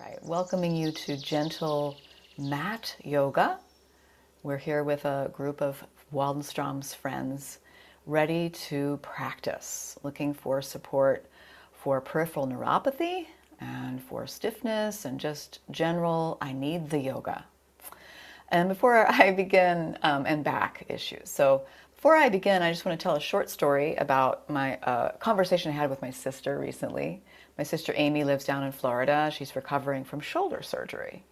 right, welcoming you to gentle mat yoga. We're here with a group of Waldenstrom's friends ready to practice, looking for support for peripheral neuropathy and for stiffness and just general, I need the yoga. And before I begin, and back issues. So before I begin, I just want to tell a short story about my conversation I had with my sister recently. My sister Amy lives down in Florida. She's recovering from shoulder surgery.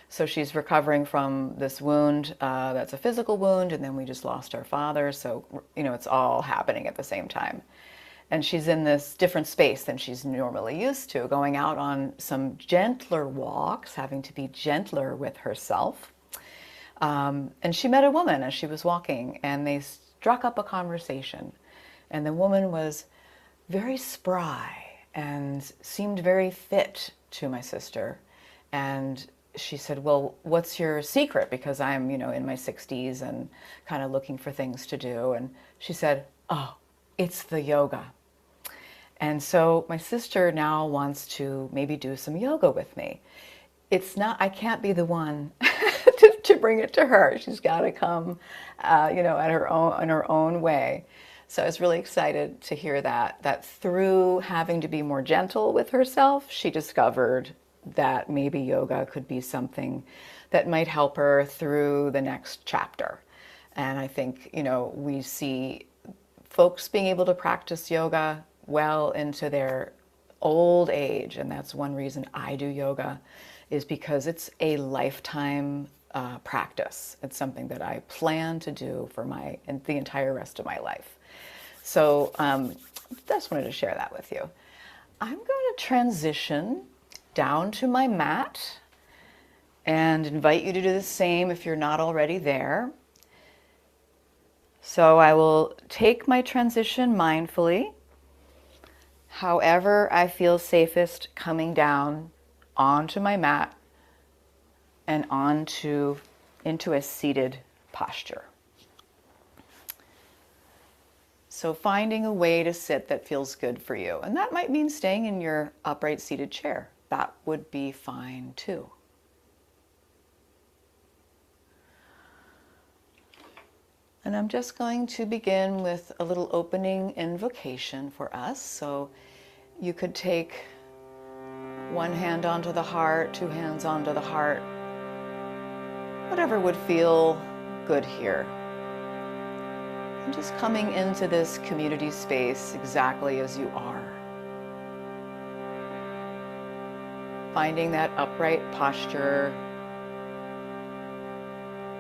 So she's recovering from this wound that's a physical wound, and then we just lost our father. So, it's all happening at the same time. And she's in this different space than she's normally used to, going out on some gentler walks, having to be gentler with herself. And she met a woman as she was walking, and they struck up a conversation. And the woman was very spry and seemed very fit to my sister. And she said, well, what's your secret? Because I'm, in my 60s and kind of looking for things to do. And she said, oh, it's the yoga. And so my sister now wants to maybe do some yoga with me. It's not, I can't be the one to bring it to her. She's got to come, at her own, in her own way. So I was really excited to hear that through having to be more gentle with herself, she discovered that maybe yoga could be something that might help her through the next chapter. And I think, we see folks being able to practice yoga well into their old age. And that's one reason I do yoga, is because it's a lifetime practice. It's something that I plan to do for the entire rest of my life. So just wanted to share that with you. I'm going to transition down to my mat and invite you to do the same if you're not already there. So I will take my transition mindfully, however I feel safest, coming down onto my mat and into a seated posture. So finding a way to sit that feels good for you. And that might mean staying in your upright seated chair. That would be fine too. And I'm just going to begin with a little opening invocation for us. So you could take one hand onto the heart, two hands onto the heart, whatever would feel good here. And just coming into this community space exactly as you are. Finding that upright posture,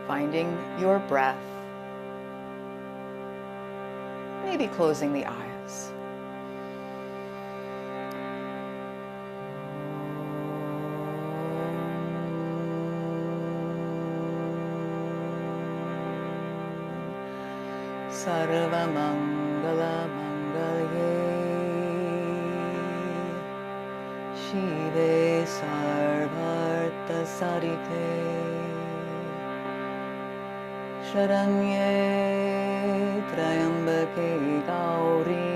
finding your breath, maybe closing the eyes. Sarva Mangala Mangalye Shive Sarvartha Sarite Sharanye Trayambake Gauri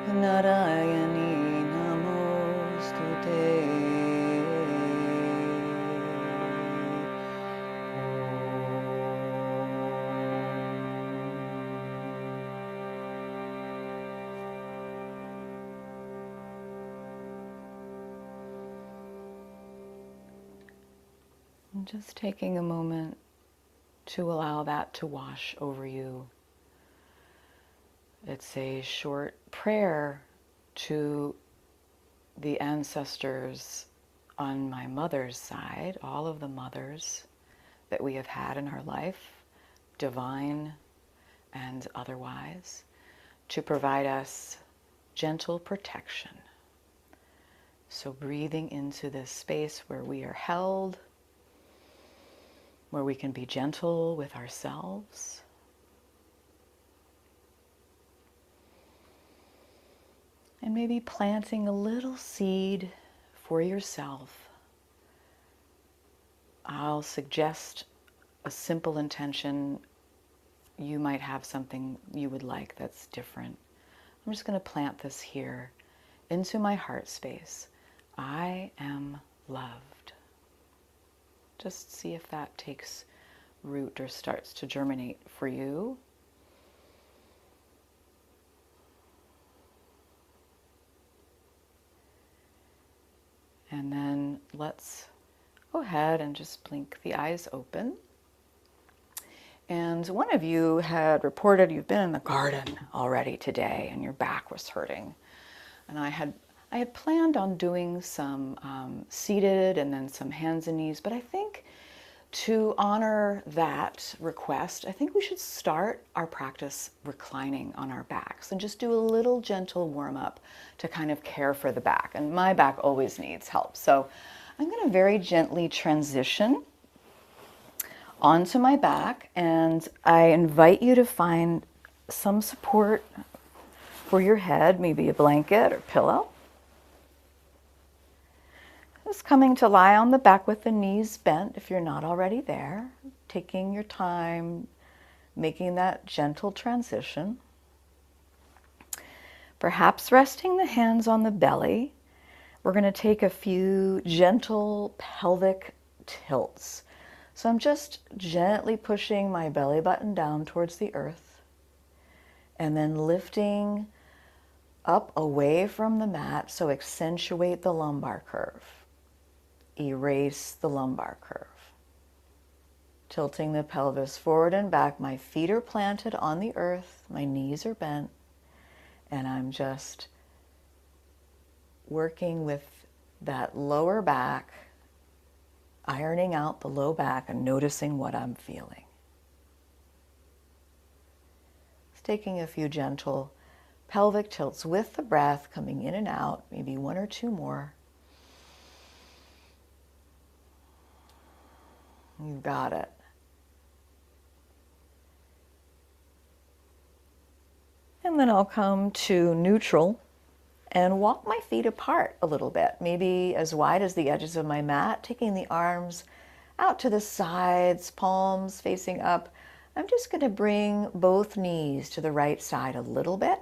Narayani Namostute. And just taking a moment to allow that to wash over you. It's a short prayer to the ancestors on my mother's side, all of the mothers that we have had in our life, divine and otherwise, to provide us gentle protection. So breathing into this space where we are held, where we can be gentle with ourselves. And maybe planting a little seed for yourself. I'll suggest a simple intention. You might have something you would like that's different. I'm just going to plant this here into my heart space. I am loved. Just see if that takes root or starts to germinate for you. And then let's go ahead and just blink the eyes open. And one of you had reported you've been in the garden already today and your back was hurting. And I had planned on doing some seated and then some hands and knees, but I think to honor that request, I think we should start our practice reclining on our backs and just do a little gentle warm up to kind of care for the back. And my back always needs help. So I'm going to very gently transition onto my back, and I invite you to find some support for your head, maybe a blanket or pillow. Just coming to lie on the back with the knees bent if you're not already there, taking your time, making that gentle transition. Perhaps resting the hands on the belly. We're going to take a few gentle pelvic tilts. So I'm just gently pushing my belly button down towards the earth and then lifting up away from the mat, so accentuate the lumbar curve. Erase the lumbar curve. Tilting the pelvis forward and back. My feet are planted on the earth, my knees are bent, and I'm just working with that lower back, ironing out the low back and noticing what I'm feeling. Just taking a few gentle pelvic tilts with the breath, coming in and out, maybe one or two more. You got it. And then I'll come to neutral and walk my feet apart a little bit, maybe as wide as the edges of my mat, taking the arms out to the sides, palms facing up. I'm just going to bring both knees to the right side a little bit.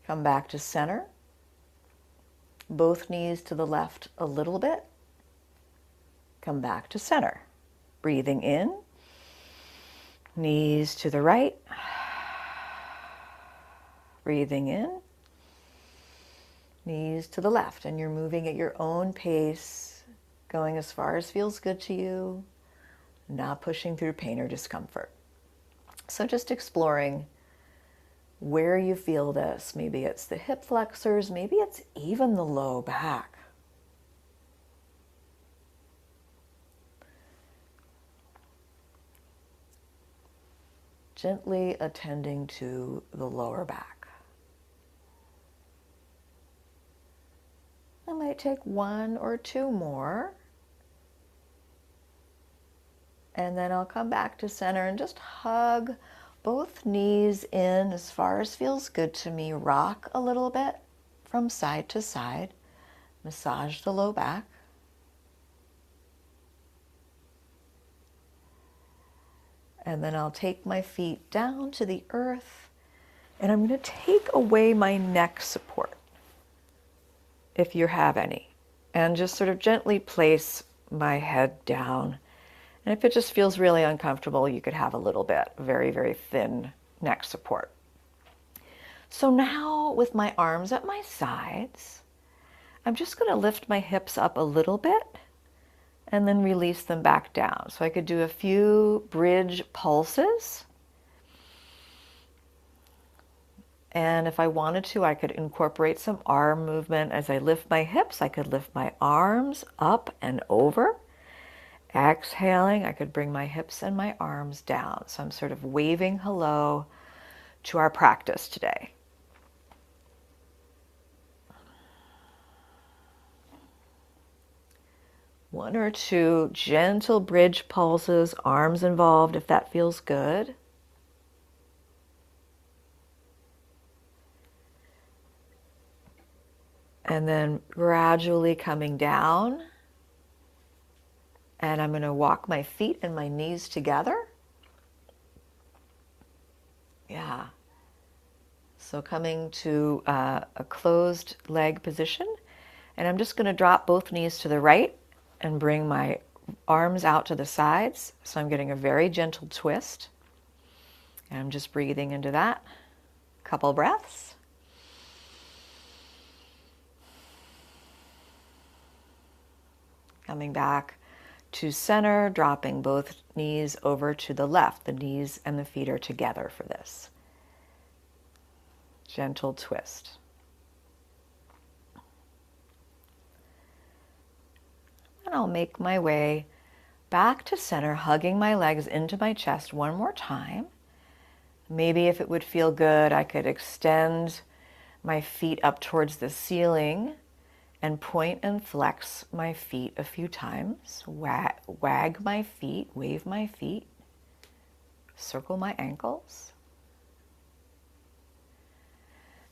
Come back to center. Both knees to the left a little bit. Come back to center. Breathing in. Knees to the right. Breathing in. Knees to the left. And you're moving at your own pace, going as far as feels good to you, not pushing through pain or discomfort. So just exploring where you feel this. Maybe it's the hip flexors, maybe it's even the low back. Gently attending to the lower back. I might take one or two more. And then I'll come back to center and just hug both knees in as far as feels good to me. Rock a little bit from side to side. Massage the low back. And then I'll take my feet down to the earth, and I'm going to take away my neck support, if you have any, and just sort of gently place my head down. And if it just feels really uncomfortable, you could have a little bit, very, very thin neck support. So now with my arms at my sides, I'm just going to lift my hips up a little bit and then release them back down. So I could do a few bridge pulses. And if I wanted to, I could incorporate some arm movement. As I lift my hips, I could lift my arms up and over. Exhaling, I could bring my hips and my arms down. So I'm sort of waving hello to our practice today. One or two gentle bridge pulses, arms involved if that feels good. And then gradually coming down. And I'm going to walk my feet and my knees together. Yeah. So coming to a closed leg position. And I'm just going to drop both knees to the right and bring my arms out to the sides. So I'm getting a very gentle twist. And I'm just breathing into that. Couple breaths. Coming back to center, dropping both knees over to the left. The knees and the feet are together for this. Gentle twist. And I'll make my way back to center, hugging my legs into my chest one more time. Maybe if it would feel good, I could extend my feet up towards the ceiling and point and flex my feet a few times. Wag my feet, wave my feet, circle my ankles.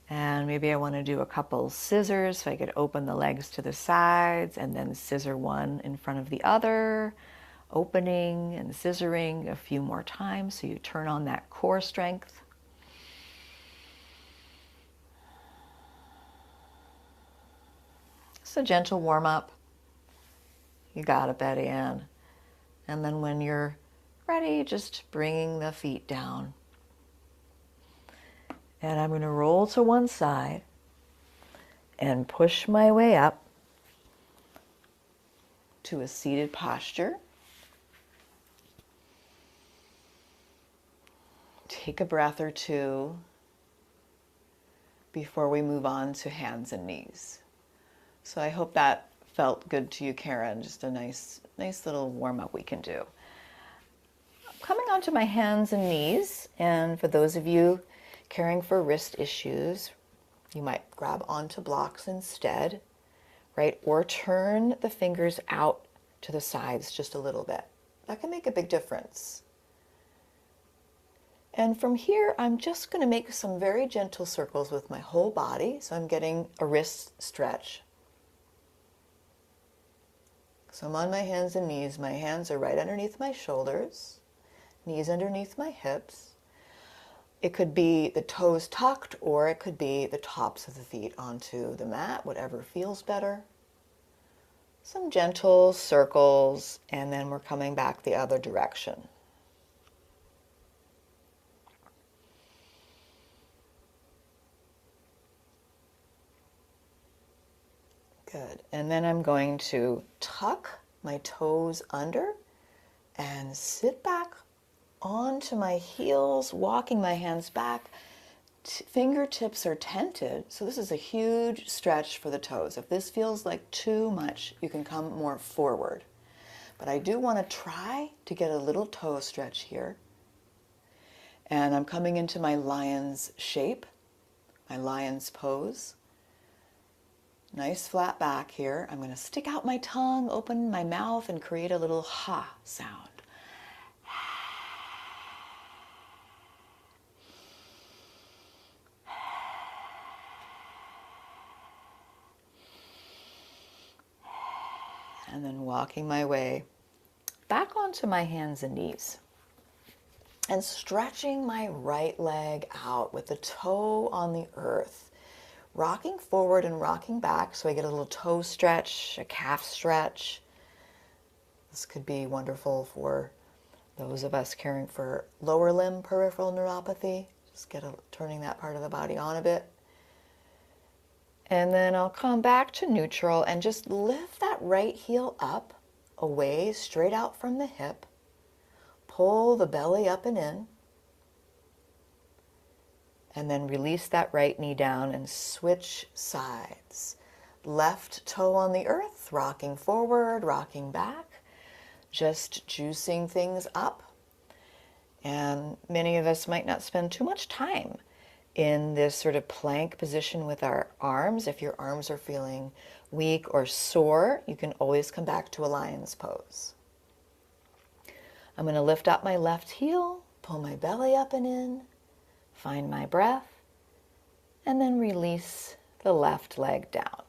And maybe I want to do a couple scissors so I could open the legs to the sides and then scissor one in front of the other, opening and scissoring a few more times so you turn on that core strength. Just a gentle warm up. You got it, Betty Ann. And then when you're ready, just bringing the feet down. And I'm going to roll to one side and push my way up to a seated posture. Take a breath or two before we move on to hands and knees. So I hope that felt good to you, Karen. Just a nice little warm-up we can do. Coming onto my hands and knees, and for those of you caring for wrist issues, you might grab onto blocks instead, right? Or turn the fingers out to the sides just a little bit. That can make a big difference. And from here, I'm just going to make some very gentle circles with my whole body. So I'm getting a wrist stretch. So I'm on my hands and knees. My hands are right underneath my shoulders, knees underneath my hips. It could be the toes tucked, or it could be the tops of the feet onto the mat, whatever feels better. Some gentle circles, and then we're coming back the other direction. Good. And then I'm going to tuck my toes under and sit back onto my heels, walking my hands back. Fingertips are tented, so this is a huge stretch for the toes. If this feels like too much, you can come more forward. But I do want to try to get a little toe stretch here. And I'm coming into my lion's shape, my lion's pose. Nice flat back here. I'm going to stick out my tongue, open my mouth, and create a little ha sound. And then walking my way back onto my hands and knees. And stretching my right leg out with the toe on the earth. Rocking forward and rocking back so I get a little toe stretch, a calf stretch. This could be wonderful for those of us caring for lower limb peripheral neuropathy. Just turning that part of the body on a bit. And then I'll come back to neutral and just lift that right heel up, away, straight out from the hip. Pull the belly up and in. And then release that right knee down and switch sides. Left toe on the earth, rocking forward, rocking back. Just juicing things up. And many of us might not spend too much time in this sort of plank position with our arms. If your arms are feeling weak or sore, you can always come back to a lion's pose. I'm going to lift up my left heel, pull my belly up and in, find my breath, and then release the left leg down.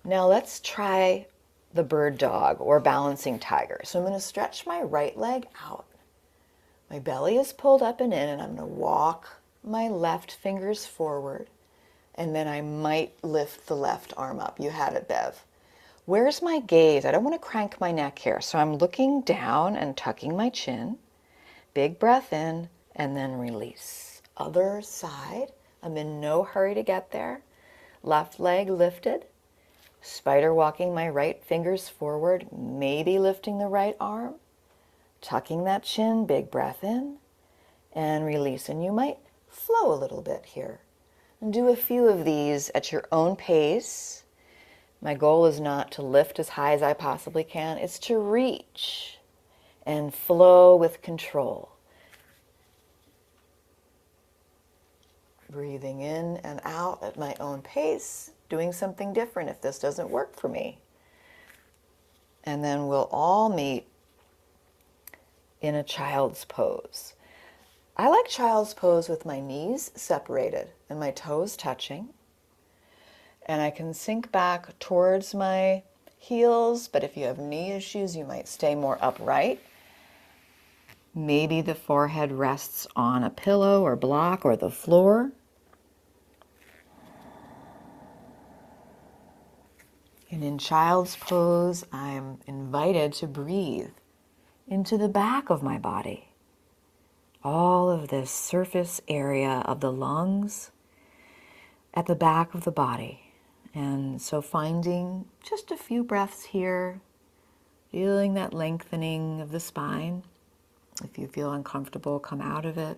Now let's try the bird dog or balancing tiger. So I'm going to stretch my right leg out. My belly is pulled up and in, and I'm going to walk my left fingers forward And then I might lift the left arm up. You had it, Bev. Where's my gaze? I don't want to crank my neck here. So I'm looking down and tucking my chin. Big breath in and then release. Other side. I'm in no hurry to get there. Left leg lifted. Spider walking my right fingers forward, maybe lifting the right arm. Tucking that chin, big breath in and release. And you might flow a little bit here. And do a few of these at your own pace. My goal is not to lift as high as I possibly can. It's to reach and flow with control. Breathing in and out at my own pace, doing something different if this doesn't work for me. And then we'll all meet in a child's pose. I like child's pose with my knees separated and my toes touching. And I can sink back towards my heels, but if you have knee issues, you might stay more upright. Maybe the forehead rests on a pillow or block or the floor. And in child's pose, I'm invited to breathe into the back of my body. All of this surface area of the lungs at the back of the body. And so finding just a few breaths here, feeling that lengthening of the spine. If you feel uncomfortable, come out of it.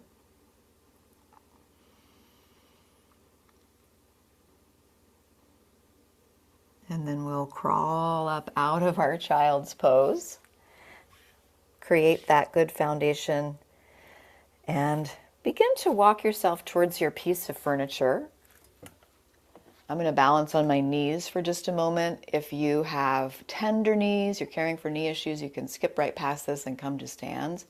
And then we'll crawl up out of our child's pose. Create that good foundation and begin to walk yourself towards your piece of furniture. I'm going to balance on my knees for just a moment. If you have tender knees, you're caring for knee issues, you can skip right past this and come to stands.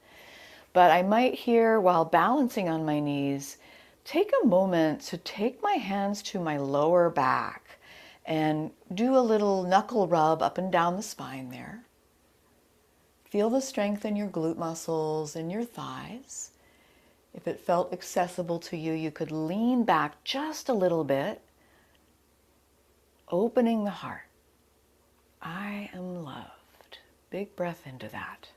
But I might here, while balancing on my knees, take a moment to take my hands to my lower back and do a little knuckle rub up and down the spine there. Feel the strength in your glute muscles and your thighs. If it felt accessible to you, you could lean back just a little bit, opening the heart. I am loved. Big breath into that.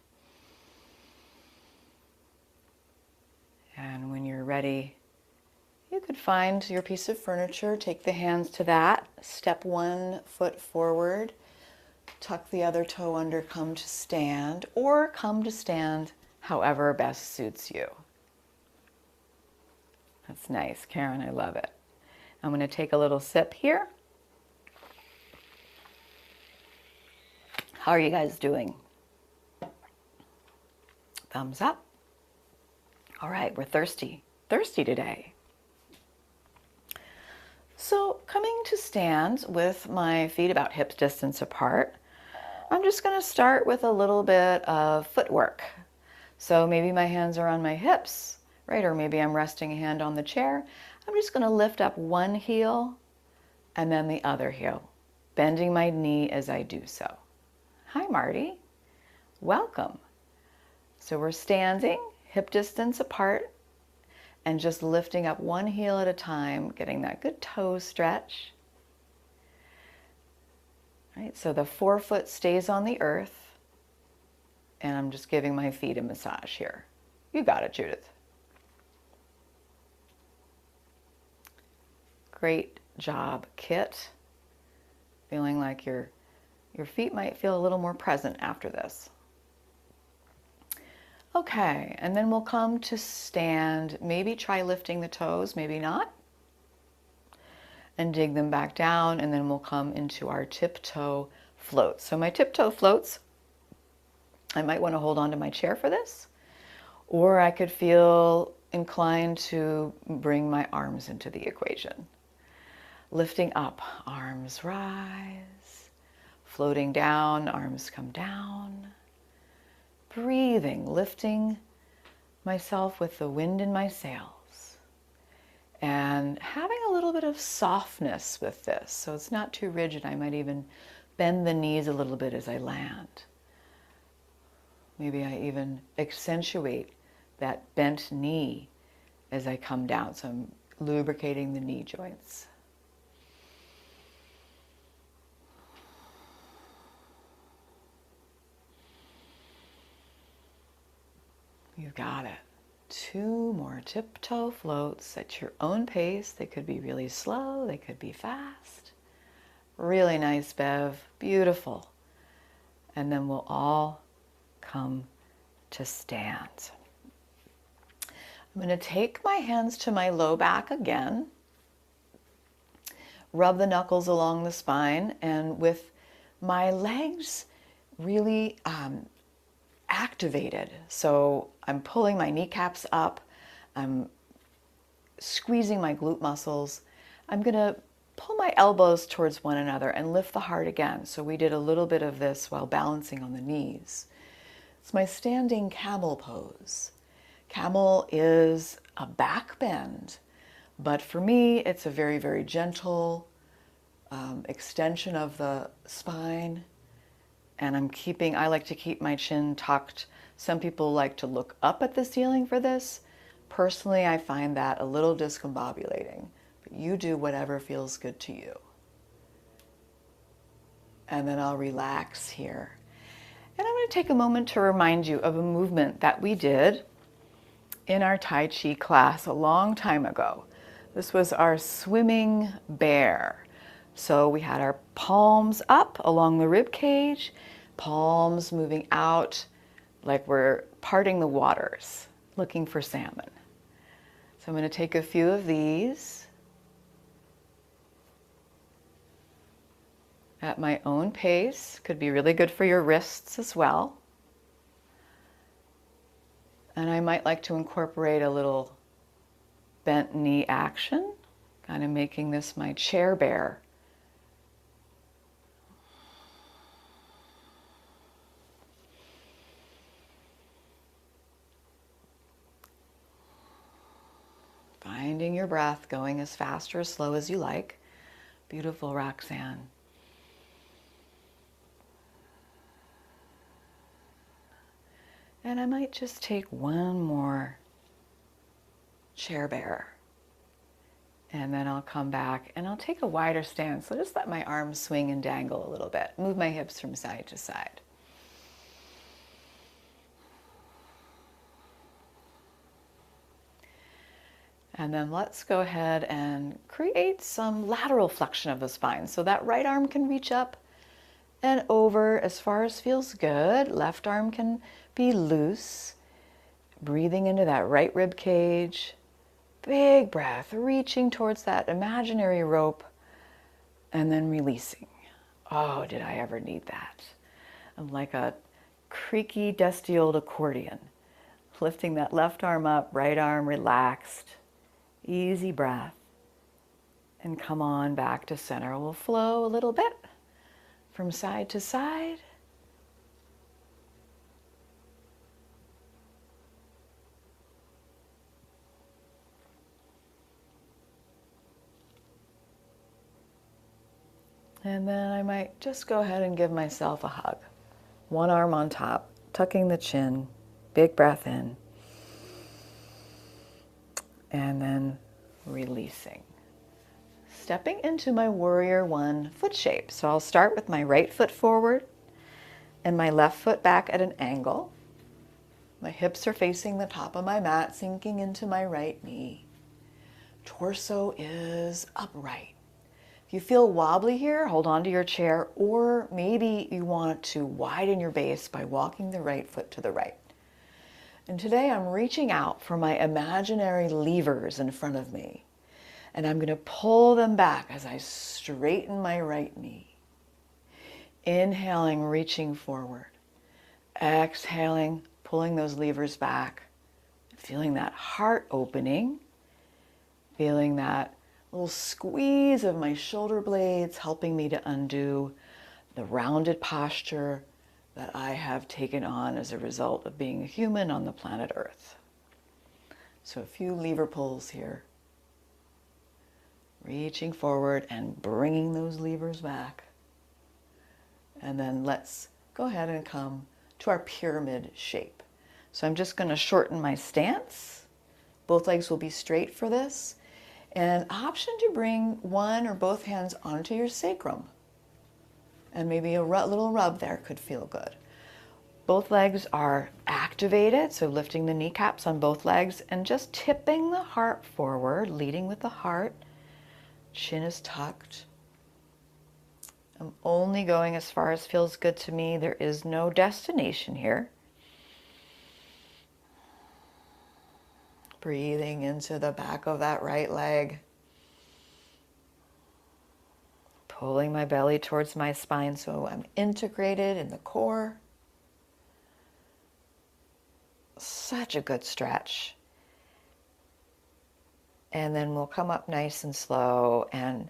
And when you're ready, you could find your piece of furniture, take the hands to that, step one foot forward, tuck the other toe under, come to stand, or come to stand however best suits you. That's nice, Karen, I love it. I'm going to take a little sip here. How are you guys doing? Thumbs up. All right, we're thirsty today. So coming to stand with my feet about hip distance apart, I'm just going to start with a little bit of footwork. So maybe my hands are on my hips, right? Or maybe I'm resting a hand on the chair. I'm just going to lift up one heel and then the other heel, bending my knee as I do so. Hi, Marty. Welcome. So we're standing, hip distance apart, and just lifting up one heel at a time, getting that good toe stretch. Right, so the forefoot stays on the earth, and I'm just giving my feet a massage here. You got it, Judith. Great job, Kit. Feeling like your feet might feel a little more present after this. Okay, and then we'll come to stand. Maybe try lifting the toes, maybe not. And dig them back down, and then we'll come into our tiptoe floats. So my tiptoe floats, I might want to hold on to my chair for this, or I could feel inclined to bring my arms into the equation. Lifting up, arms rise, floating down, arms come down. Breathing, lifting myself with the wind in my sails. And having a little bit of softness with this, so it's not too rigid. I might even bend the knees a little bit as I land. Maybe I even accentuate that bent knee as I come down, so I'm lubricating the knee joints. You got it. 2 more tiptoe floats at your own pace. They could be really slow, they could be fast. Really nice, Bev. Beautiful. And then we'll all come to stand. I'm going to take my hands to my low back again. Rub the knuckles along the spine, and with my legs really activated. So I'm pulling my kneecaps up. I'm squeezing my glute muscles. I'm going to pull my elbows towards one another and lift the heart again. So we did a little bit of this while balancing on the knees. It's my standing camel pose. Camel is a back bend, but for me, it's a very, very gentle extension of the spine. And I like to keep my chin tucked. Some people like to look up at the ceiling for this. Personally, I find that a little discombobulating, but you do whatever feels good to you. And then I'll relax here. And I'm going to take a moment to remind you of a movement that we did in our Tai Chi class a long time ago. This was our swimming bear. So we had our palms up along the rib cage, palms moving out like we're parting the waters, looking for salmon. So I'm going to take a few of these at my own pace. Could be really good for your wrists as well. And I might like to incorporate a little bent knee action, kind of making this my chair bear. Finding your breath, going as fast or as slow as you like. Beautiful, Roxanne. And I might just take one more chair bear. And then I'll come back and I'll take a wider stance. So just let my arms swing and dangle a little bit. Move my hips from side to side. And then let's go ahead and create some lateral flexion of the spine. So that right arm can reach up and over as far as feels good. Left arm can be loose. Breathing into that right rib cage. Big breath, reaching towards that imaginary rope and then releasing. Oh, did I ever need that? I'm like a creaky, dusty old accordion. Lifting that left arm up, right arm relaxed. Easy breath. And come on back to center. We'll flow a little bit from side to side. And then I might just go ahead and give myself a hug. One arm on top, tucking the chin, big breath in. And then releasing. Stepping into my warrior one foot shape. So I'll start with my right foot forward and my left foot back at an angle. My hips are facing the top of my mat, sinking into my right knee. Torso is upright. If you feel wobbly here, hold on to your chair, or maybe you want to widen your base by walking the right foot to the right. And today I'm reaching out for my imaginary levers in front of me. And I'm going to pull them back as I straighten my right knee. Inhaling, reaching forward. Exhaling, pulling those levers back. Feeling that heart opening. Feeling that little squeeze of my shoulder blades helping me to undo the rounded posture that I have taken on as a result of being a human on the planet Earth. So a few lever pulls here. Reaching forward and bringing those levers back. And then let's go ahead and come to our pyramid shape. So I'm just going to shorten my stance. Both legs will be straight for this. And option to bring one or both hands onto your sacrum. And maybe a little rub there could feel good. Both legs are activated, so lifting the kneecaps on both legs and just tipping the heart forward, leading with the heart. Chin is tucked. I'm only going as far as feels good to me. There is no destination here. Breathing into the back of that right leg. Pulling my belly towards my spine so I'm integrated in the core. Such a good stretch. And then we'll come up nice and slow. And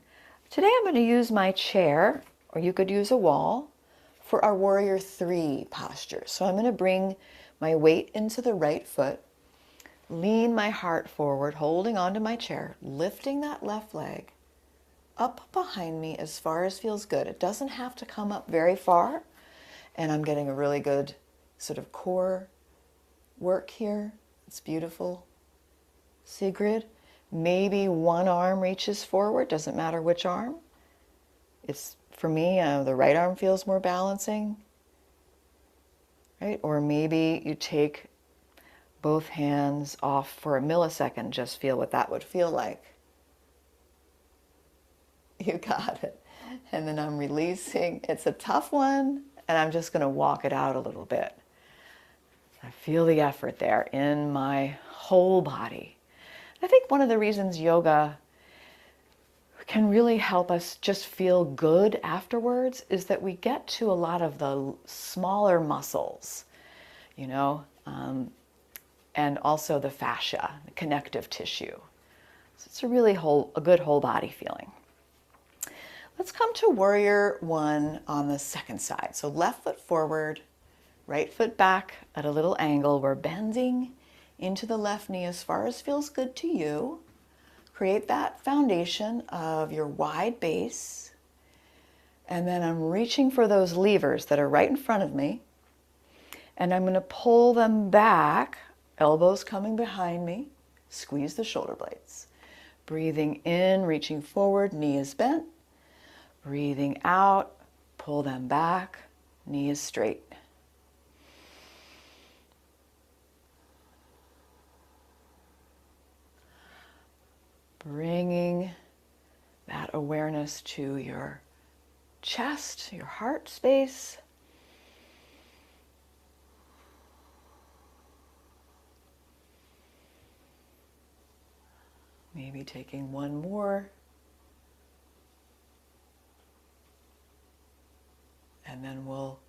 today I'm going to use my chair, or you could use a wall, for our warrior 3 posture. So I'm going to bring my weight into the right foot, lean my heart forward, holding onto my chair, lifting that left leg up behind me as far as feels good. It doesn't have to come up very far. And I'm getting a really good sort of core work here. It's beautiful. Sigrid. Maybe one arm reaches forward, doesn't matter which arm. It's, for me, the right arm feels more balancing, right? Or maybe you take both hands off for a millisecond, just feel what that would feel like. You got it. And then I'm releasing. It's a tough one, and I'm just going to walk it out a little bit. I feel the effort there in my whole body. I think one of the reasons yoga can really help us just feel good afterwards is that we get to a lot of the smaller muscles, you know, and also the fascia, the connective tissue. So it's a really a good whole body feeling. Let's come to warrior 1 on the second side. So left foot forward, right foot back at a little angle. We're bending into the left knee as far as feels good to you. Create that foundation of your wide base. And then I'm reaching for those levers that are right in front of me. And I'm going to pull them back, elbows coming behind me. Squeeze the shoulder blades. Breathing in, reaching forward, knee is bent. Breathing out, pull them back, knee is straight. Bringing that awareness to your chest, your heart space. Maybe taking one more. And then we'll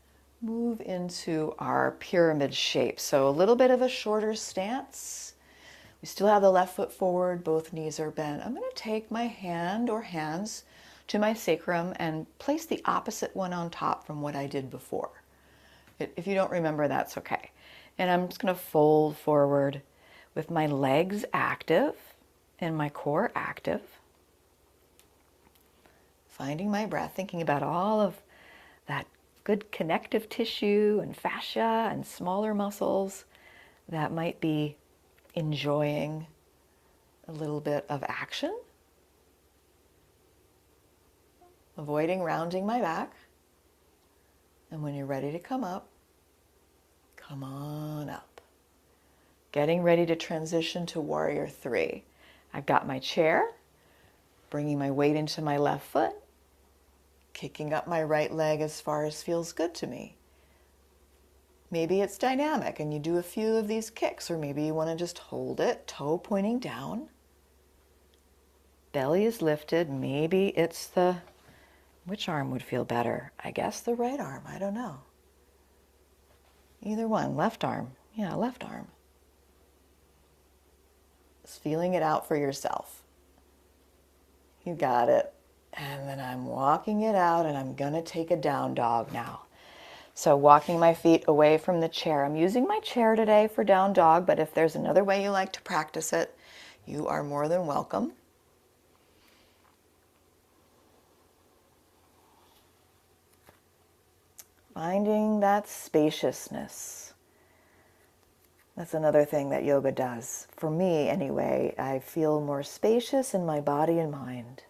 move into our pyramid shape. So a little bit of a shorter stance. We still have the left foot forward, both knees are bent. I'm going to take my hand or hands to my sacrum and place the opposite one on top from what I did before. If you don't remember, that's okay. And I'm just going to fold forward with my legs active and my core active. Finding my breath, thinking about all of that good connective tissue and fascia and smaller muscles that might be enjoying a little bit of action. Avoiding rounding my back. And when you're ready to come up, come on up. Getting ready to transition to warrior 3. I've got my chair, bringing my weight into my left foot, kicking up my right leg as far as feels good to me. Maybe it's dynamic and you do a few of these kicks, or maybe you want to just hold it, toe pointing down. Belly is lifted. Maybe it's which arm would feel better? I guess the right arm. I don't know. Either one. Left arm. Yeah, left arm. Just feeling it out for yourself. You got it. And then I'm walking it out, and I'm going to take a down dog now. So walking my feet away from the chair. I'm using my chair today for down dog, but if there's another way you like to practice it, you are more than welcome. Finding that spaciousness. That's another thing that yoga does. For me, anyway, I feel more spacious in my body and mind.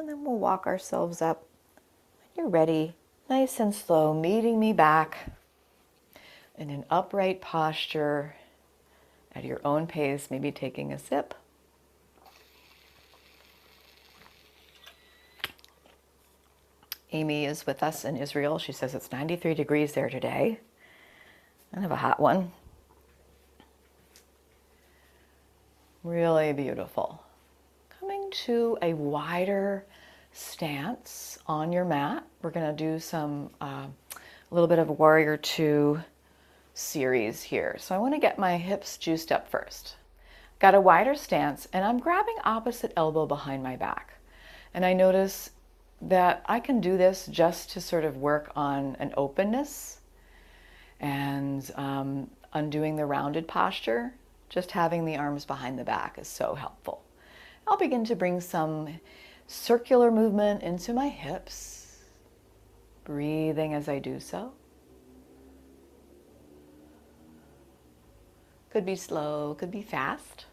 And then we'll walk ourselves up. When you're ready, nice and slow, meeting me back in an upright posture at your own pace, maybe taking a sip. Amy is with us in Israel. She says it's 93 degrees there today. Kind of a hot one. Really beautiful. Coming to a wider stance on your mat. We're going to do a little bit of Warrior 2 series here. So I want to get my hips juiced up first. Got a wider stance, and I'm grabbing opposite elbow behind my back. And I notice that I can do this just to sort of work on an openness and undoing the rounded posture. Just having the arms behind the back is so helpful. I'll begin to bring some circular movement into my hips, breathing as I do so. Could be slow, could be fast.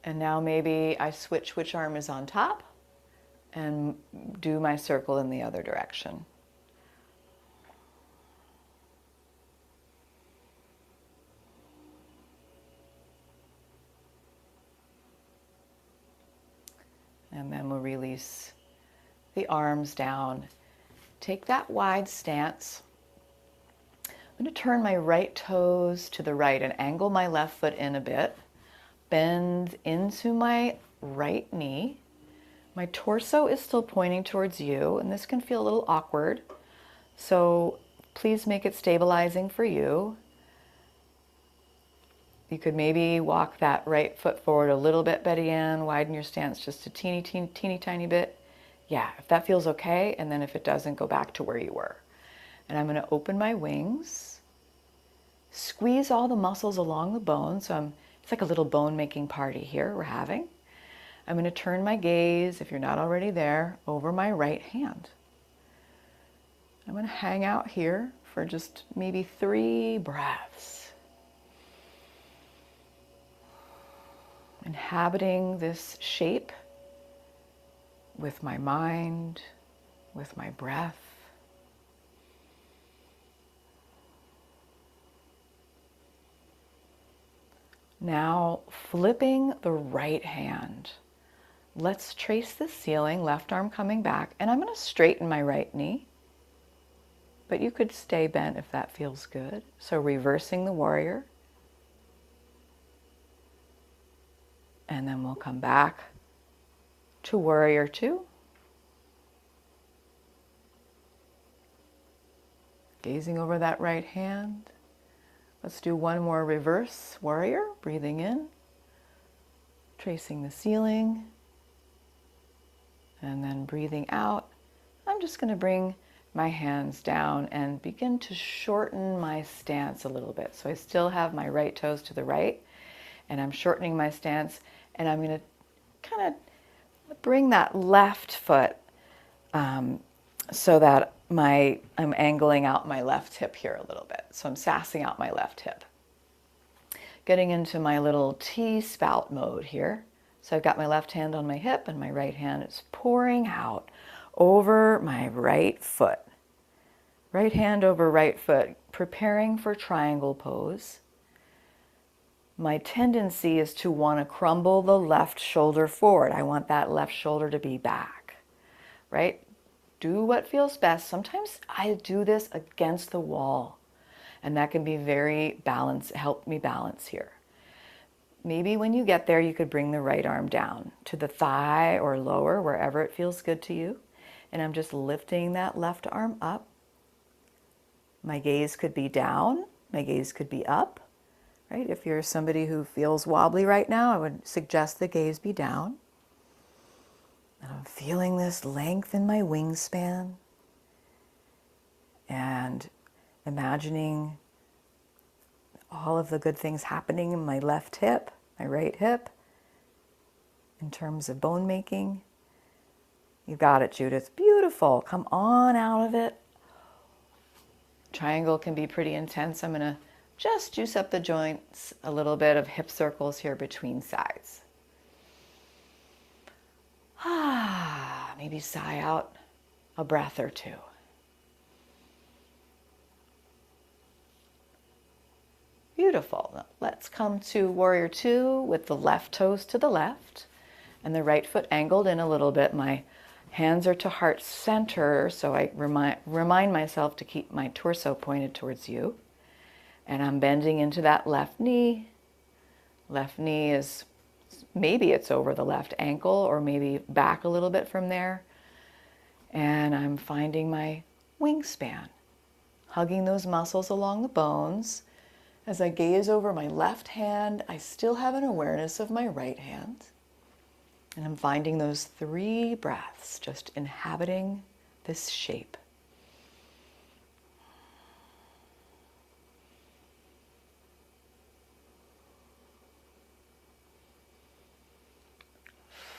And now maybe I switch which arm is on top and do my circle in the other direction. And then we'll release the arms down. Take that wide stance. I'm going to turn my right toes to the right and angle my left foot in a bit. Bend into my right knee. My torso is still pointing towards you, and this can feel a little awkward. So please make it stabilizing for you. You could maybe walk that right foot forward a little bit, Betty Ann. Widen your stance just a teeny tiny bit. Yeah, if that feels okay, and then if it doesn't, go back to where you were. And I'm going to open my wings. Squeeze all the muscles along the bone. So it's like a little bone-making party here we're having. I'm going to turn my gaze, if you're not already there, over my right hand. I'm going to hang out here for just maybe 3 breaths. Inhabiting this shape with my mind, with my breath. Now flipping the right hand. Let's trace the ceiling, left arm coming back, and I'm going to straighten my right knee. But you could stay bent if that feels good. So reversing the warrior. And then we'll come back to Warrior 2. Gazing over that right hand. Let's do one more reverse warrior. Breathing in. Tracing the ceiling. And then breathing out. I'm just going to bring my hands down and begin to shorten my stance a little bit. So I still have my right toes to the right. And I'm shortening my stance, and I'm going to kind of bring that left foot so that I'm angling out my left hip here a little bit. So I'm sassing out my left hip. Getting into my little T-spout mode here. So I've got my left hand on my hip, and my right hand is pouring out over my right foot. Right hand over right foot, preparing for triangle pose. My tendency is to want to crumble the left shoulder forward. I want that left shoulder to be back, right? Do what feels best. Sometimes I do this against the wall, and that can be very help me balance here. Maybe when you get there, you could bring the right arm down to the thigh or lower, wherever it feels good to you. And I'm just lifting that left arm up. My gaze could be down. My gaze could be up. Right? If you're somebody who feels wobbly right now, I would suggest the gaze be down. And I'm feeling this length in my wingspan and imagining all of the good things happening in my left hip, my right hip, in terms of bone making. You got it, Judith. Beautiful. Come on out of it. Triangle can be pretty intense. I'm going to just juice up the joints, a little bit of hip circles here between sides. Maybe sigh out a breath or two. Beautiful. Now let's come to warrior two with the left toes to the left and the right foot angled in a little bit. My hands are to heart center, so I remind myself to keep my torso pointed towards you. And I'm bending into that left knee. Left knee is, maybe it's over the left ankle or maybe back a little bit from there. And I'm finding my wingspan, hugging those muscles along the bones. As I gaze over my left hand, I still have an awareness of my right hand. And I'm finding those 3 breaths, just inhabiting this shape.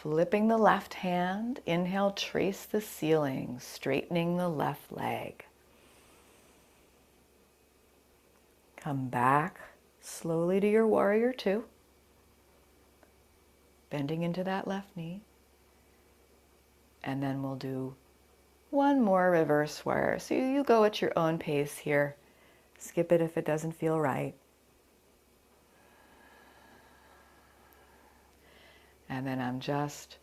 Flipping the left hand, inhale, trace the ceiling, straightening the left leg. Come back slowly to your warrior two, bending into that left knee. And then we'll do one more reverse warrior. So you go at your own pace here. Skip it if it doesn't feel right. And then I'm just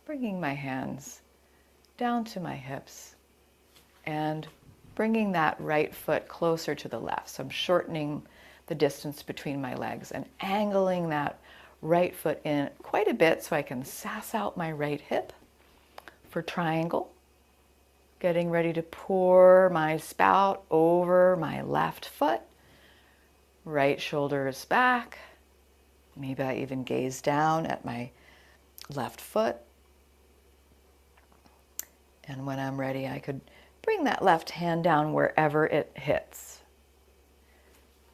bringing my hands down to my hips and bringing that right foot closer to the left. So I'm shortening the distance between my legs and angling that right foot in quite a bit so I can sass out my right hip for triangle. Getting ready to pour my spout over my left foot. Right shoulder is back. Maybe I even gaze down at my left foot. And when I'm ready, I could bring that left hand down wherever it hits.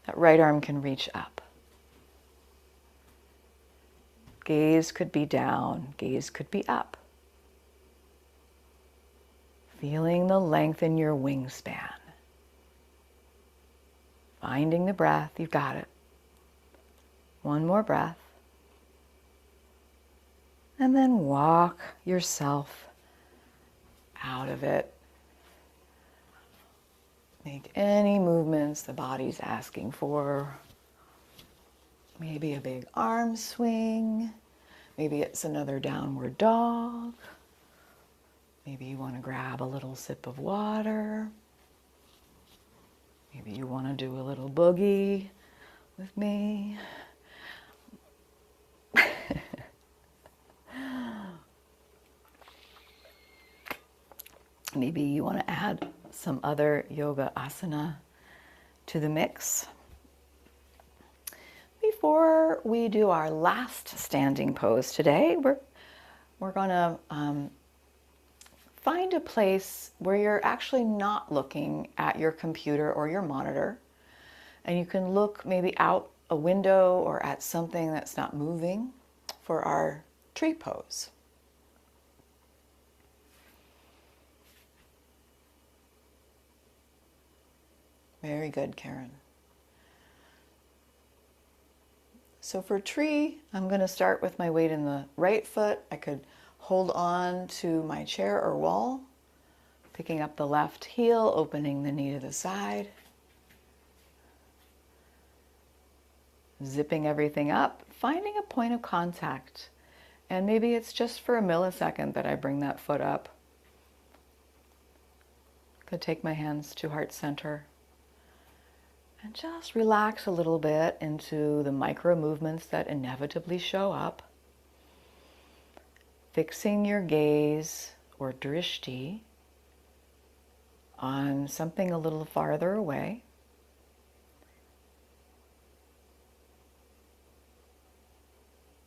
That right arm can reach up. Gaze could be down, gaze could be up. Feeling the length in your wingspan. Finding the breath, you've got it. One more breath. And then walk yourself out of it. Make any movements the body's asking for. Maybe a big arm swing. Maybe it's another downward dog. Maybe you want to grab a little sip of water. Maybe you want to do a little boogie with me. Maybe you want to add some other yoga asana to the mix. Before we do our last standing pose today, we're going to find a place where you're actually not looking at your computer or your monitor, and you can look maybe out a window or at something that's not moving for our tree pose. Very good, Karen. So for tree, I'm going to start with my weight in the right foot. I could hold on to my chair or wall, picking up the left heel, opening the knee to the side, zipping everything up, finding a point of contact. And maybe it's just for a millisecond that I bring that foot up. Could take my hands to heart center. And just relax a little bit into the micro movements that inevitably show up. Fixing your gaze or drishti on something a little farther away.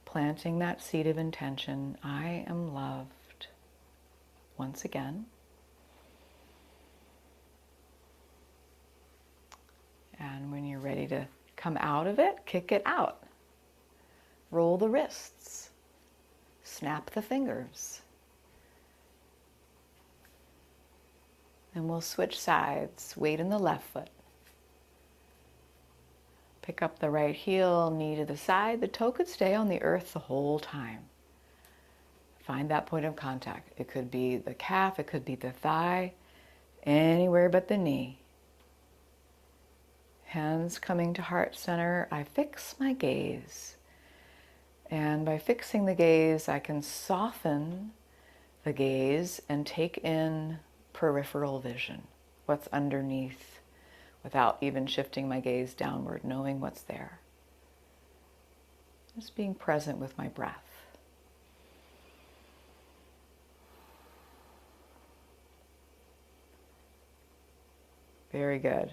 Planting that seed of intention, I am loved, once again. And when you're ready to come out of it, kick it out. Roll the wrists. Snap the fingers. And we'll switch sides. Weight in the left foot. Pick up the right heel, knee to the side. The toe could stay on the earth the whole time. Find that point of contact. It could be the calf, it could be the thigh, anywhere but the knee. Hands coming to heart center, I fix my gaze. And by fixing the gaze, I can soften the gaze and take in peripheral vision, what's underneath, without even shifting my gaze downward, knowing what's there. Just being present with my breath. Very good.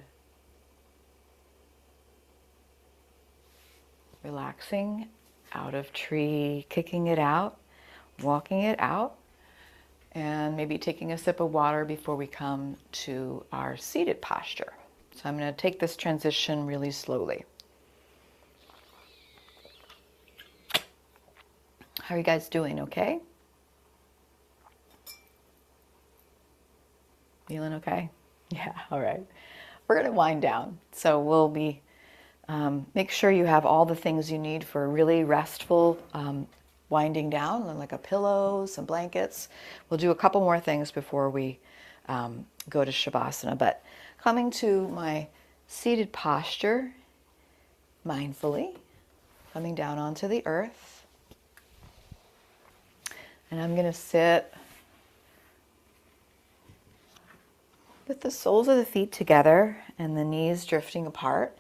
Relaxing out of tree, kicking it out, walking it out, and maybe taking a sip of water before we come to our seated posture. So I'm going to take this transition really slowly. How are you guys doing? Okay? Feeling okay? Yeah, all right. We're going to wind down. So we'll be, make sure you have all the things you need for a really restful winding down, like a pillow, some blankets. We'll do a couple more things before we go to Shavasana. But coming to my seated posture, mindfully, coming down onto the earth. And I'm going to sit with the soles of the feet together and the knees drifting apart.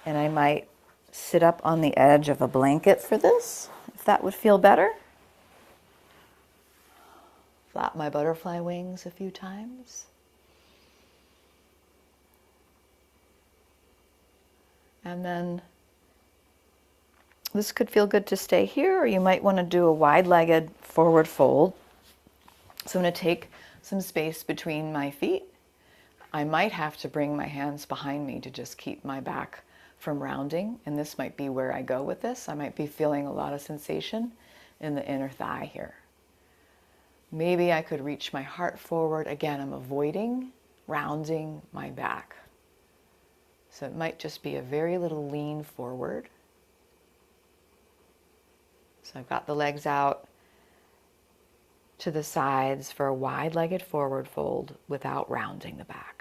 And I might sit up on the edge of a blanket for this, if that would feel better. Flap my butterfly wings a few times. And then this could feel good to stay here, or you might want to do a wide-legged forward fold. So I'm going to take some space between my feet. I might have to bring my hands behind me to just keep my back from rounding, and this might be where I go with this. I might be feeling a lot of sensation in the inner thigh here. Maybe I could reach my heart forward. Again, I'm avoiding rounding my back. So it might just be a very little lean forward. So I've got the legs out to the sides for a wide-legged forward fold without rounding the back.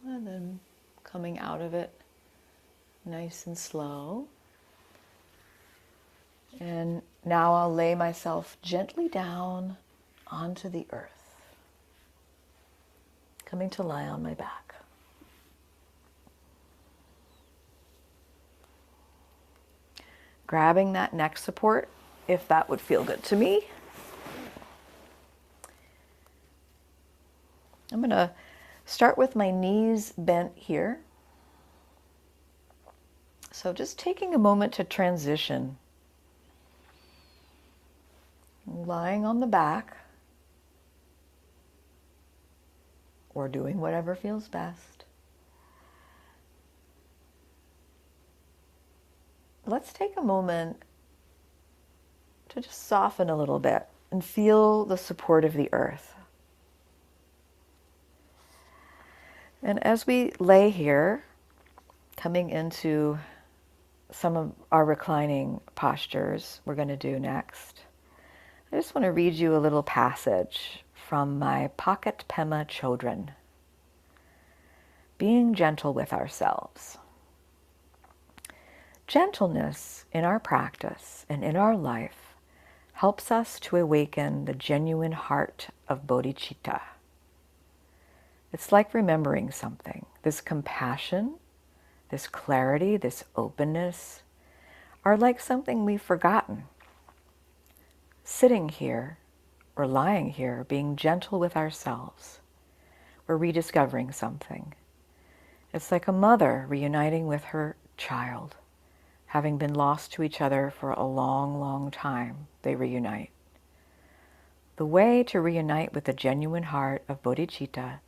And then coming out of it nice and slow. And now I'll lay myself gently down onto the earth, coming to lie on my back. Grabbing that neck support, if that would feel good to me. I'm going to start with my knees bent here. So just taking a moment to transition. Lying on the back, or doing whatever feels best. Let's take a moment to just soften a little bit and feel the support of the earth. And as we lay here, coming into some of our reclining postures we're going to do next, I just want to read you a little passage from my Pocket Pema Chodron. Being gentle with ourselves. Gentleness in our practice and in our life helps us to awaken the genuine heart of bodhicitta. It's like remembering something. This compassion, this clarity, this openness are like something we've forgotten. Sitting here or lying here, being gentle with ourselves, we're rediscovering something. It's like a mother reuniting with her child. Having been lost to each other for a long, long time, they reunite. The way to reunite with the genuine heart of bodhicitta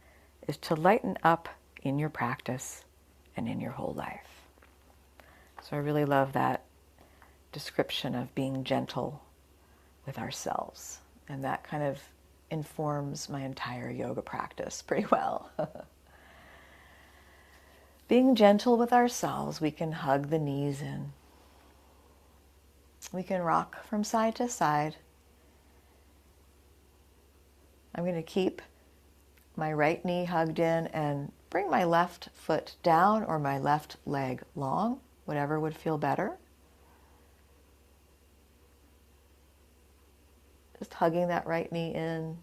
is to lighten up in your practice and in your whole life. So I really love that description of being gentle with ourselves. And that kind of informs my entire yoga practice pretty well. Being gentle with ourselves, we can hug the knees in. We can rock from side to side. I'm going to keep my right knee hugged in and bring my left foot down or my left leg long, whatever would feel better. Just hugging that right knee in,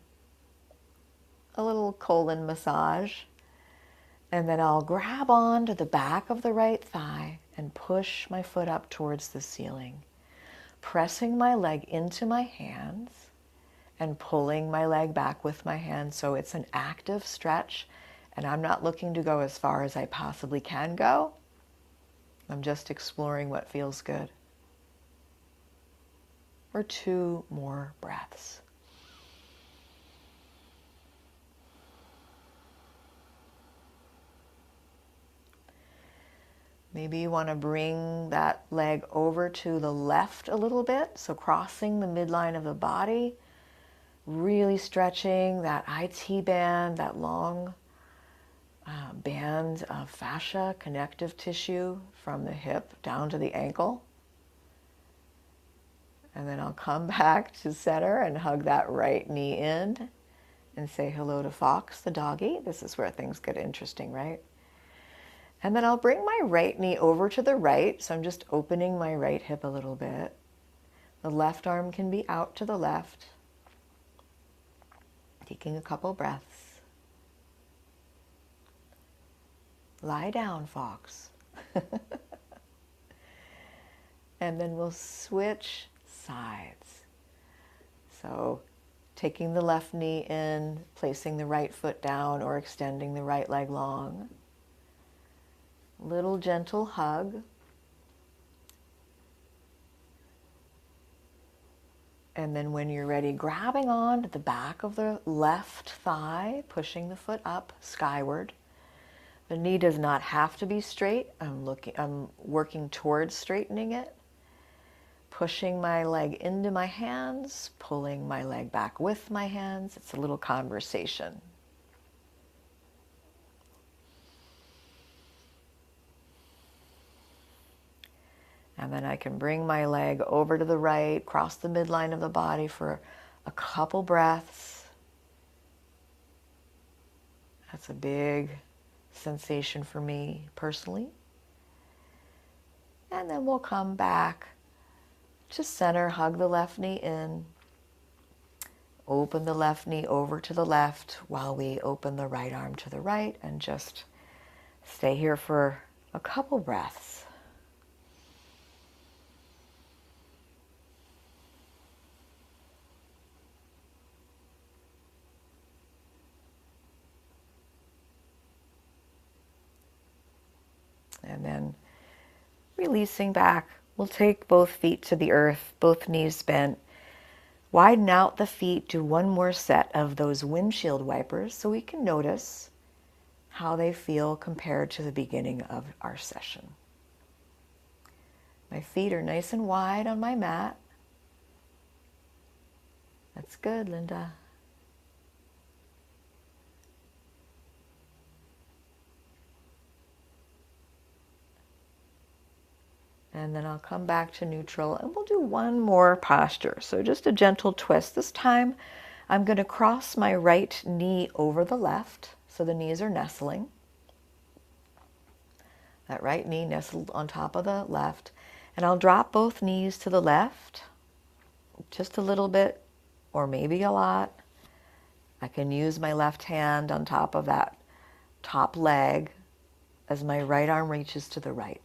a little colon massage. And then I'll grab onto the back of the right thigh and push my foot up towards the ceiling, pressing my leg into my hands and pulling my leg back with my hands. So it's an active stretch, and I'm not looking to go as far as I possibly can go. I'm just exploring what feels good. For 2 more breaths. Maybe you want to bring that leg over to the left a little bit, so crossing the midline of the body, really stretching that IT band, that long band of fascia, connective tissue from the hip down to the ankle. And then I'll come back to center and hug that right knee in and say hello to Fox, the doggy. This is where things get interesting, right? And then I'll bring my right knee over to the right. So I'm just opening my right hip a little bit. The left arm can be out to the left. Taking a couple breaths. Lie down, Fox. And then we'll switch sides. So taking the left knee in, placing the right foot down, or extending the right leg long. Little gentle hug. And then when you're ready, grabbing on to the back of the left thigh, pushing the foot up skyward. The knee does not have to be straight. I'm working towards straightening it. Pushing my leg into my hands, pulling my leg back with my hands. It's a little conversation. And then I can bring my leg over to the right, cross the midline of the body for a couple breaths. That's a big sensation for me personally. And then we'll come back to center, hug the left knee in, open the left knee over to the left while we open the right arm to the right, and just stay here for a couple breaths. And then releasing back, we'll take both feet to the earth, both knees bent. Widen out the feet, do one more set of those windshield wipers so we can notice how they feel compared to the beginning of our session. My feet are nice and wide on my mat. That's good, Linda. And then I'll come back to neutral and we'll do one more posture. So just a gentle twist. This time I'm going to cross my right knee over the left so the knees are nestling. That right knee nestled on top of the left. And I'll drop both knees to the left, just a little bit or maybe a lot. I can use my left hand on top of that top leg as my right arm reaches to the right.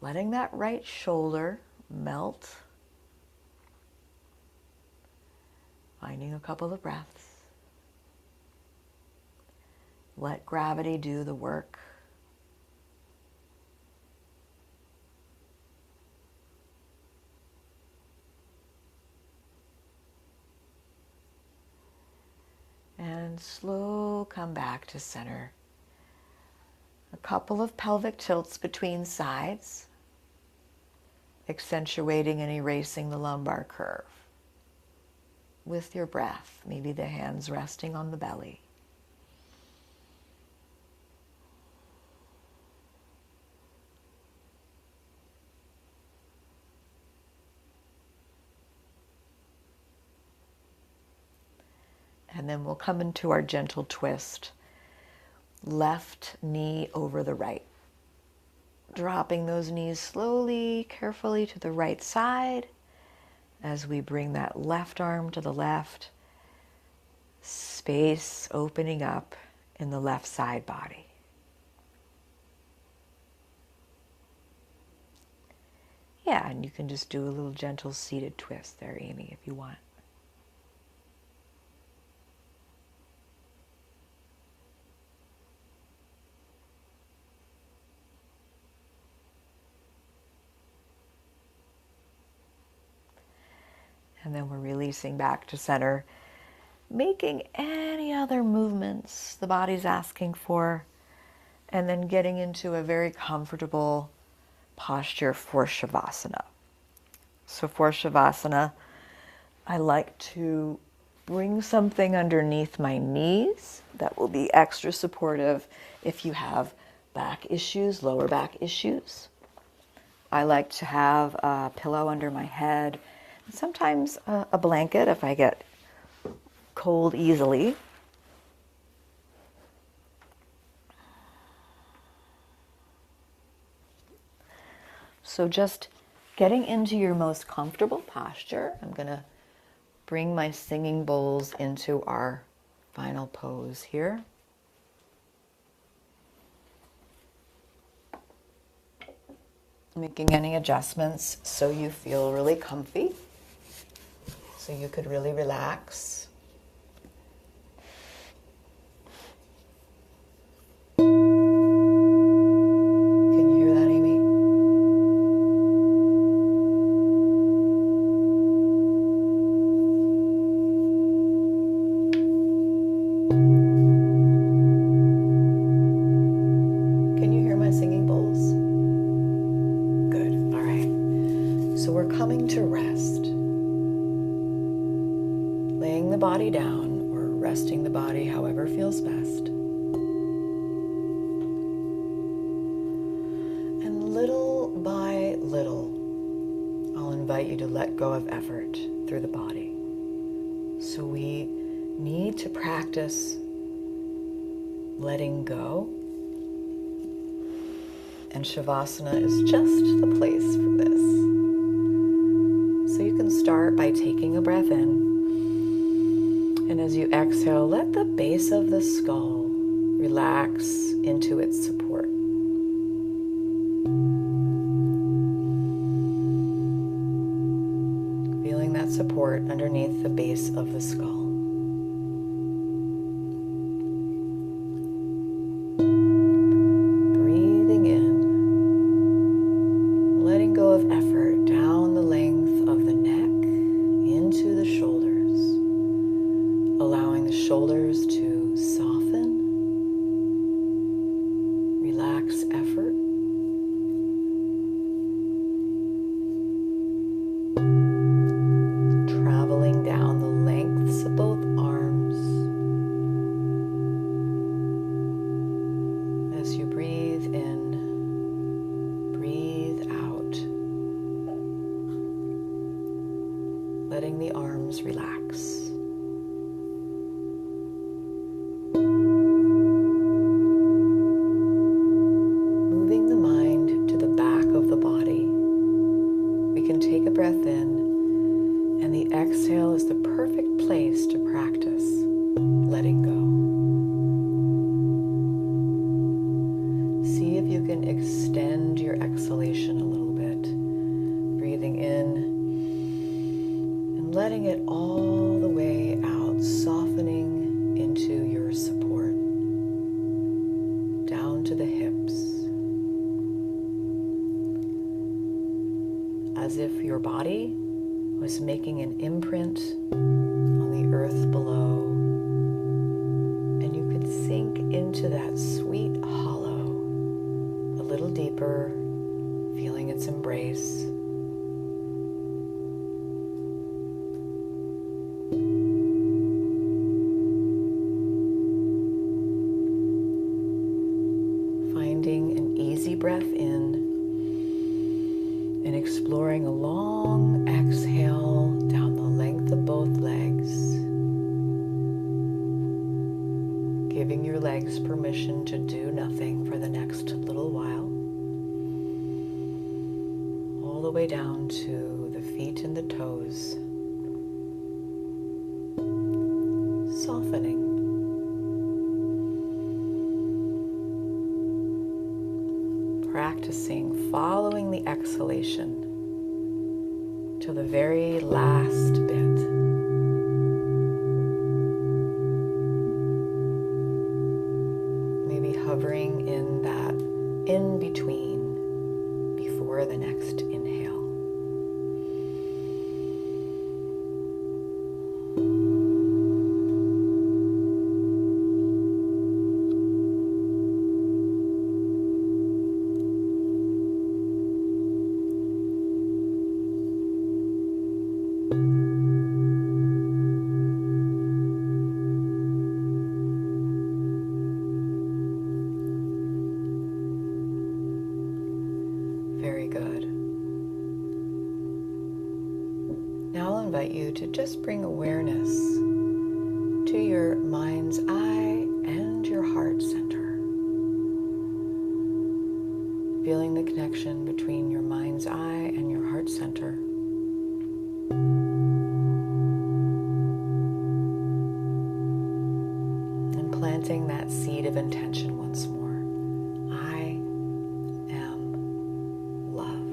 Letting that right shoulder melt. Finding a couple of breaths. Let gravity do the work. And slow come back to center. A couple of pelvic tilts between sides. accentuating and erasing the lumbar curve with your breath, maybe the hands resting on the belly. And then we'll come into our gentle twist. Left knee over the right. Dropping those knees slowly, carefully to the right side as we bring that left arm to the left. Space opening up in the left side body. Yeah, and you can just do a little gentle seated twist there, Amy, if you want. And then we're releasing back to center, making any other movements the body's asking for, and then getting into a very comfortable posture for Shavasana. So for Shavasana, I like to bring something underneath my knees that will be extra supportive if you have back issues, lower back issues. I like to have a pillow under my head, sometimes a blanket if I get cold easily. So just getting into your most comfortable posture. I'm going to bring my singing bowls into our final pose here. Making any adjustments so you feel really comfy, so you could really relax. Can you hear that, Amy? Can you hear my singing bowls? Good. All right. So we're coming to rest. Laying the body down or resting the body however feels best. And little by little, I'll invite you to let go of effort through the body. So we need to practice letting go. And Shavasana is just the place for this. So you can start by taking a breath in. And as you exhale, let the base of the skull relax into its support. Feeling that support underneath the base of the skull. Breathing in, letting go of effort down the length of the neck into the shoulders. Allowing the shoulders to soften, relax effort. Traveling down the lengths of both arms. As you breathe in, breathe out. Letting the arms relax. Take a breath in, and the exhale is the perfect place to practice letting go. See if you can extend your exhalation a little bit, breathing in and letting it all the way out, softening into your support, down to the hips. As if your body was making an imprint on the earth below, and you could sink into that sweet hollow a little deeper, feeling its embrace, breath in and exploring a long exhale down the length of both legs, giving your legs permission to do nothing for the next little while, all the way down to the feet and the toes, softening. Practicing following the exhalation to the very last bit. Maybe hovering in that in between before the next inhale. Very good. Now I'll invite you to just bring awareness to your mind's eye and your heart center. Feeling the connection between your mind's eye and your heart center. And planting that seed of intention once more. I am loved.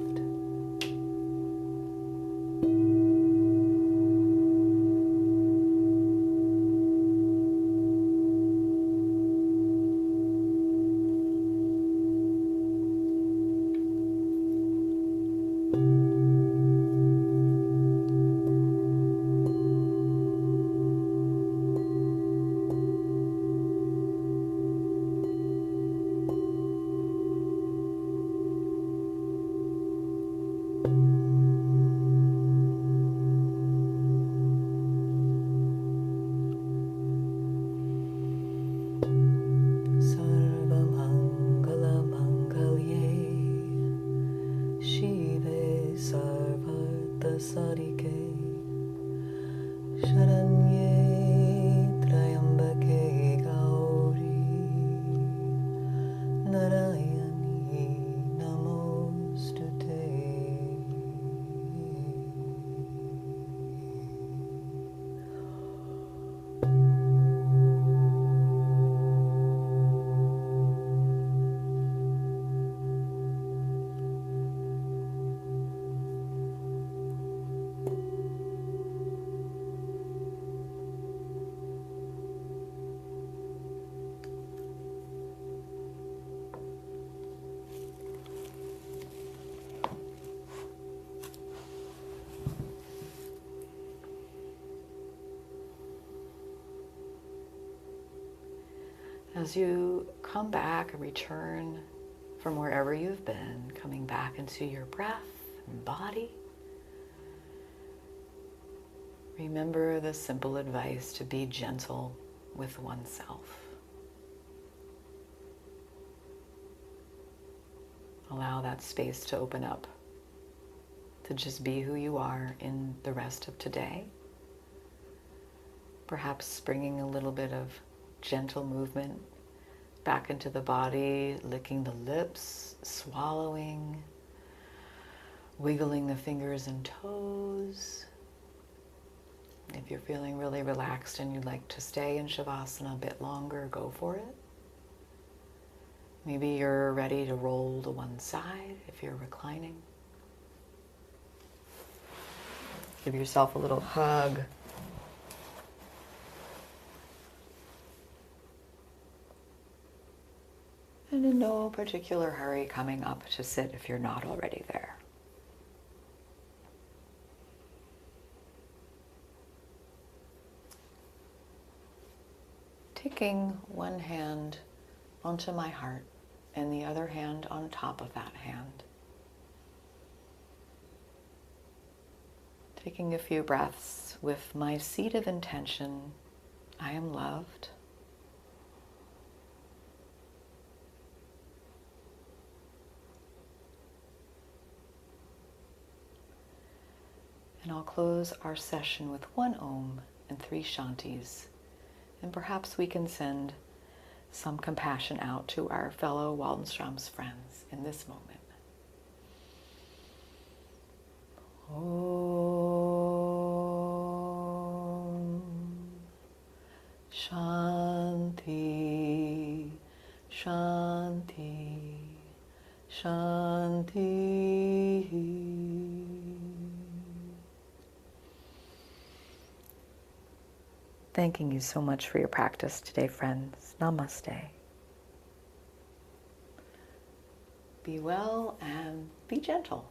As you come back and return from wherever you've been, coming back into your breath and body, remember the simple advice to be gentle with oneself. Allow that space to open up, to just be who you are in the rest of today. Perhaps bringing a little bit of gentle movement back into the body, licking the lips, swallowing, wiggling the fingers and toes. If you're feeling really relaxed and you'd like to stay in Shavasana a bit longer, go for it. Maybe you're ready to roll to one side if you're reclining. Give yourself a little hug. And in no particular hurry coming up to sit if you're not already there. Taking one hand onto my heart and the other hand on top of that hand. Taking a few breaths with my seed of intention, I am loved. I'll close our session with 1 Om and 3 Shantis. And perhaps we can send some compassion out to our fellow Waldenstrom's friends in this moment. Om Shanti, Shanti, Shanti. Thanking you so much for your practice today, friends. Namaste. Be well and be gentle.